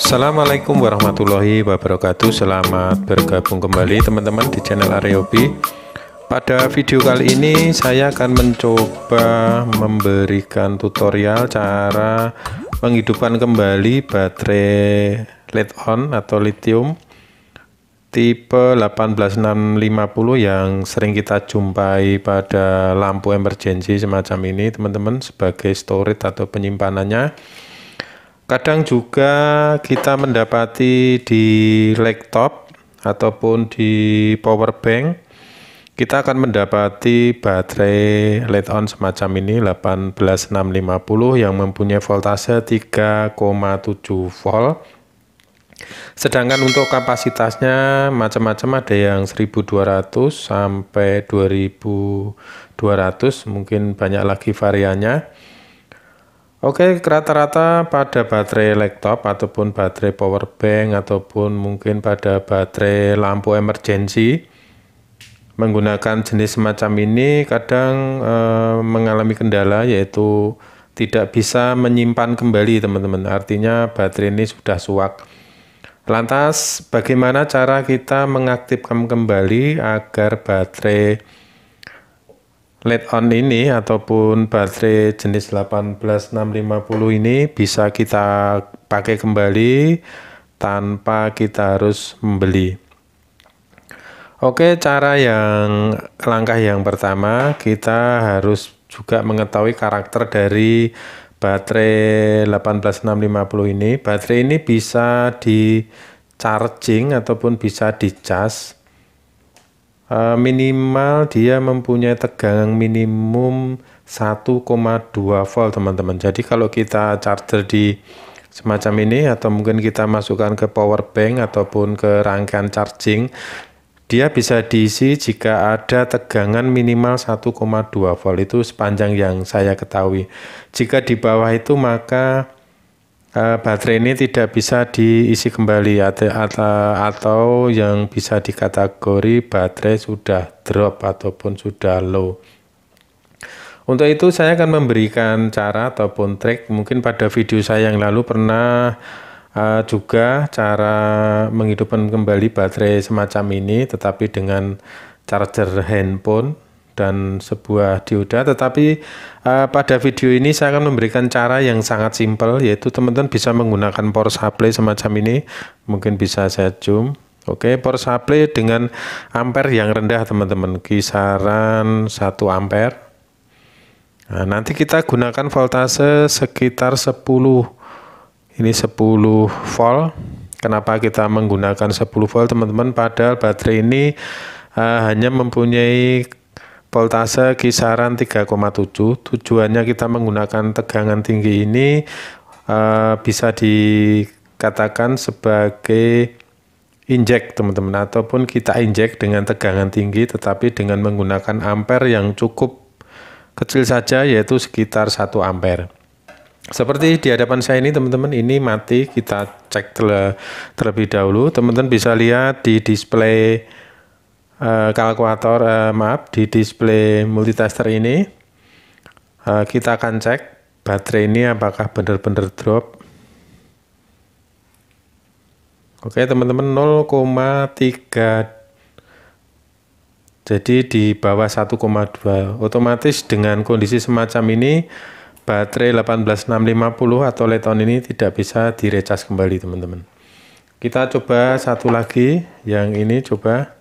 Assalamualaikum warahmatullahi wabarakatuh. Selamat bergabung kembali teman-teman di channel Aryobi. Pada video kali ini saya akan mencoba memberikan tutorial cara menghidupkan kembali baterai lead-on atau lithium tipe 18650 yang sering kita jumpai pada lampu emergency semacam ini teman-teman, sebagai storage atau penyimpanannya. Kadang juga kita mendapati di laptop ataupun di power bank, kita akan mendapati baterai lead-on semacam ini 18650 yang mempunyai voltase 3,7 volt. Sedangkan untuk kapasitasnya macam-macam, ada yang 1200 sampai 2200, mungkin banyak lagi variannya. Oke, rata-rata pada baterai laptop ataupun baterai power bank ataupun mungkin pada baterai lampu emergency menggunakan jenis semacam ini kadang mengalami kendala, yaitu tidak bisa menyimpan kembali teman-teman. Artinya baterai ini sudah suwak. Lantas bagaimana cara kita mengaktifkan kembali agar baterai lead-on ini ataupun baterai jenis 18650 ini bisa kita pakai kembali tanpa kita harus membeli? Oke, langkah yang pertama, kita harus juga mengetahui karakter dari baterai 18650 ini. Baterai ini bisa di charging ataupun bisa di cas. Minimal dia mempunyai tegangan minimum 1,2 volt teman-teman. Jadi kalau kita charger di semacam ini atau mungkin kita masukkan ke power bank ataupun ke rangkaian charging, dia bisa diisi jika ada tegangan minimal 1,2 volt. Itu sepanjang yang saya ketahui. Jika di bawah itu maka baterai ini tidak bisa diisi kembali atau yang bisa dikategori baterai sudah drop ataupun sudah low. Untuk itu saya akan memberikan cara ataupun trik. Mungkin pada video saya yang lalu pernah juga cara menghidupkan kembali baterai semacam ini, tetapi dengan charger handphone dan sebuah dioda. Tetapi pada video ini saya akan memberikan cara yang sangat simpel, yaitu teman-teman bisa menggunakan power supply semacam ini. Mungkin bisa saya zoom. Oke, power supply dengan ampere yang rendah teman-teman, kisaran 1 ampere. Nah, nanti kita gunakan voltase sekitar 10. Ini 10 volt. Kenapa kita menggunakan 10 volt teman-teman? Padahal baterai ini hanya mempunyai voltase kisaran 3,7. Tujuannya kita menggunakan tegangan tinggi ini bisa dikatakan sebagai injek teman-teman, ataupun kita injek dengan tegangan tinggi tetapi dengan menggunakan ampere yang cukup kecil saja, yaitu sekitar 1 ampere. Seperti di hadapan saya ini teman-teman, ini mati. Kita cek terlebih dahulu. Teman-teman bisa lihat di display di display multitester ini. Kita akan cek baterai ini apakah benar-benar drop. Oke teman-teman, 0,3, jadi di bawah 1,2. Otomatis dengan kondisi semacam ini baterai 18650 atau lead-on ini tidak bisa direcas kembali teman-teman. Kita coba satu lagi, yang ini coba.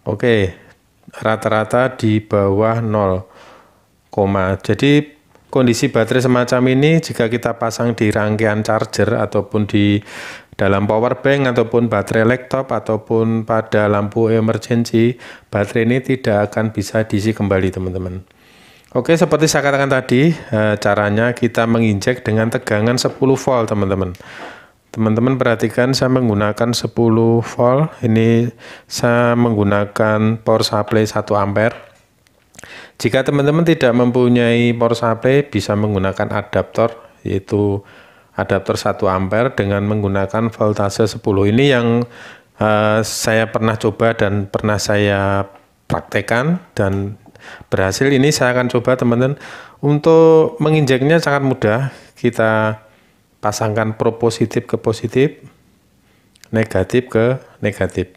Oke, rata-rata di bawah 0, jadi kondisi baterai semacam ini jika kita pasang di rangkaian charger ataupun di dalam power bank ataupun baterai laptop ataupun pada lampu emergency, baterai ini tidak akan bisa diisi kembali teman-teman. Oke, seperti saya katakan tadi, caranya kita menginjek dengan tegangan 10 volt teman-teman. Teman-teman perhatikan, saya menggunakan 10 volt. Ini saya menggunakan power supply 1 ampere. Jika teman-teman tidak mempunyai power supply, bisa menggunakan adaptor, yaitu adaptor 1 ampere dengan menggunakan voltase 10. Ini yang saya pernah coba dan pernah saya praktekkan dan berhasil. Ini saya akan coba teman-teman Untuk menginjeknya sangat mudah, kita pasangkan pro positif ke positif, negatif ke negatif.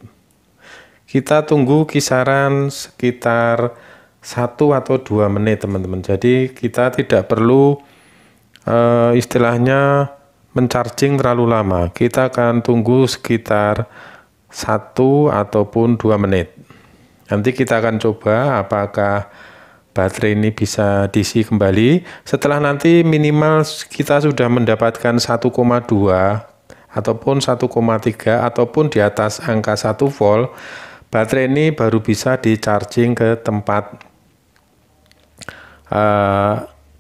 Kita tunggu kisaran sekitar 1 atau 2 menit teman-teman. Jadi kita tidak perlu istilahnya mencharging terlalu lama. Kita akan tunggu sekitar 1 ataupun 2 menit. Nanti kita akan coba apakah baterai ini bisa diisi kembali. Setelah nanti minimal kita sudah mendapatkan 1,2 ataupun 1,3 ataupun di atas angka 1 volt, baterai ini baru bisa di charging ke tempat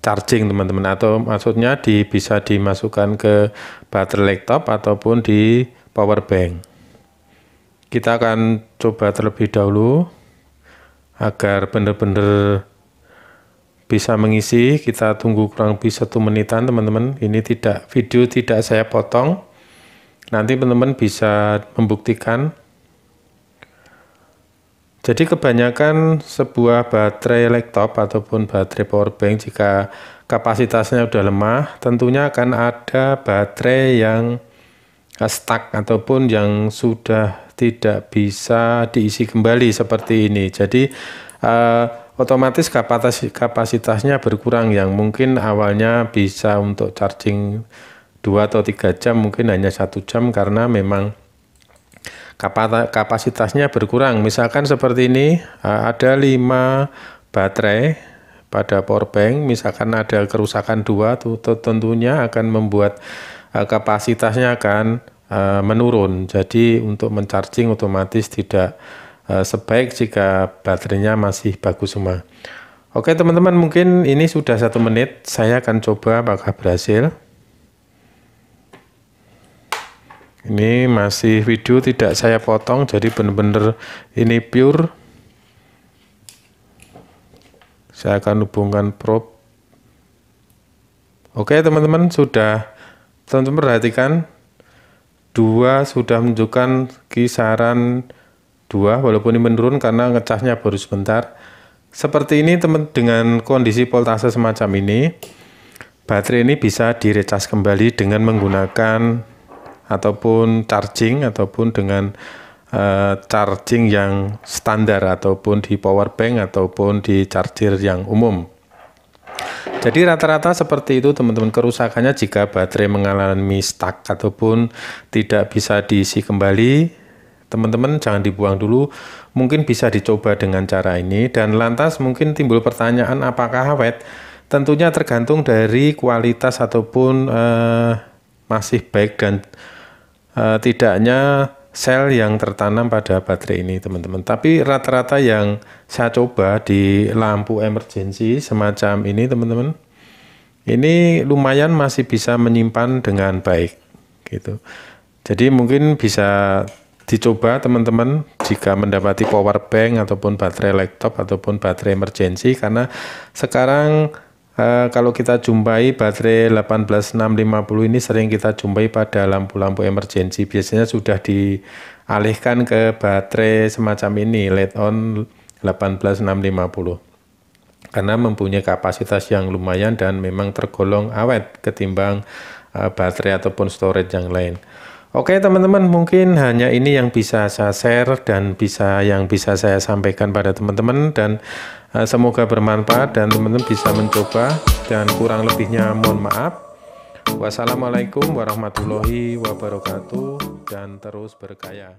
charging teman-teman, atau maksudnya bisa dimasukkan ke baterai laptop ataupun di power bank. Kita akan coba terlebih dahulu agar benar-benar bisa mengisi. Kita tunggu kurang lebih 1 menitan teman-teman. Ini video tidak saya potong, nanti teman-teman bisa membuktikan. Jadi kebanyakan sebuah baterai laptop ataupun baterai power bank, jika kapasitasnya udah lemah, tentunya akan ada baterai yang stuck ataupun yang sudah tidak bisa diisi kembali seperti ini. Jadi otomatis kapasitasnya berkurang, yang mungkin awalnya bisa untuk charging 2 atau 3 jam mungkin hanya 1 jam karena memang kapasitasnya berkurang. Misalkan seperti ini, ada 5 baterai pada power bank, misalkan ada kerusakan 2, tentunya akan membuat kapasitasnya akan menurun. Jadi untuk mencharging otomatis tidak sebaik jika baterainya masih bagus semua. Oke teman-teman, mungkin ini sudah 1 menit. Saya akan coba apakah berhasil. Ini masih video tidak saya potong, jadi benar-benar ini pure. Saya akan hubungkan probe. Oke teman-teman, sudah. Teman-teman perhatikan, 2 sudah menunjukkan kisaran 2, walaupun ini menurun karena ngecasnya baru sebentar. Seperti ini teman, dengan kondisi voltase semacam ini, baterai ini bisa direcas kembali dengan menggunakan ataupun charging ataupun dengan charging yang standar ataupun di power bank ataupun di charger yang umum. Jadi rata-rata seperti itu teman-teman kerusakannya jika baterai mengalami stuck ataupun tidak bisa diisi kembali. Teman-teman jangan dibuang dulu, mungkin bisa dicoba dengan cara ini. Dan lantas mungkin timbul pertanyaan, apakah awet? Tentunya tergantung dari kualitas ataupun masih baik dan tidaknya sel yang tertanam pada baterai ini teman-teman. Tapi rata-rata yang saya coba di lampu emergency semacam ini teman-teman, ini lumayan masih bisa menyimpan dengan baik gitu. Jadi mungkin bisa dicoba teman-teman jika mendapati power bank ataupun baterai laptop ataupun baterai emergency, karena sekarang kalau kita jumpai baterai 18650 ini sering kita jumpai pada lampu-lampu emergency, biasanya sudah dialihkan ke baterai semacam ini, LED on 18650, karena mempunyai kapasitas yang lumayan dan memang tergolong awet ketimbang baterai ataupun storage yang lain. Oke teman-teman, mungkin hanya ini yang bisa saya share dan yang bisa saya sampaikan pada teman-teman, dan semoga bermanfaat dan teman-teman bisa mencoba, dan kurang lebihnya mohon maaf. Wassalamualaikum warahmatullahi wabarakatuh, dan terus berkaya.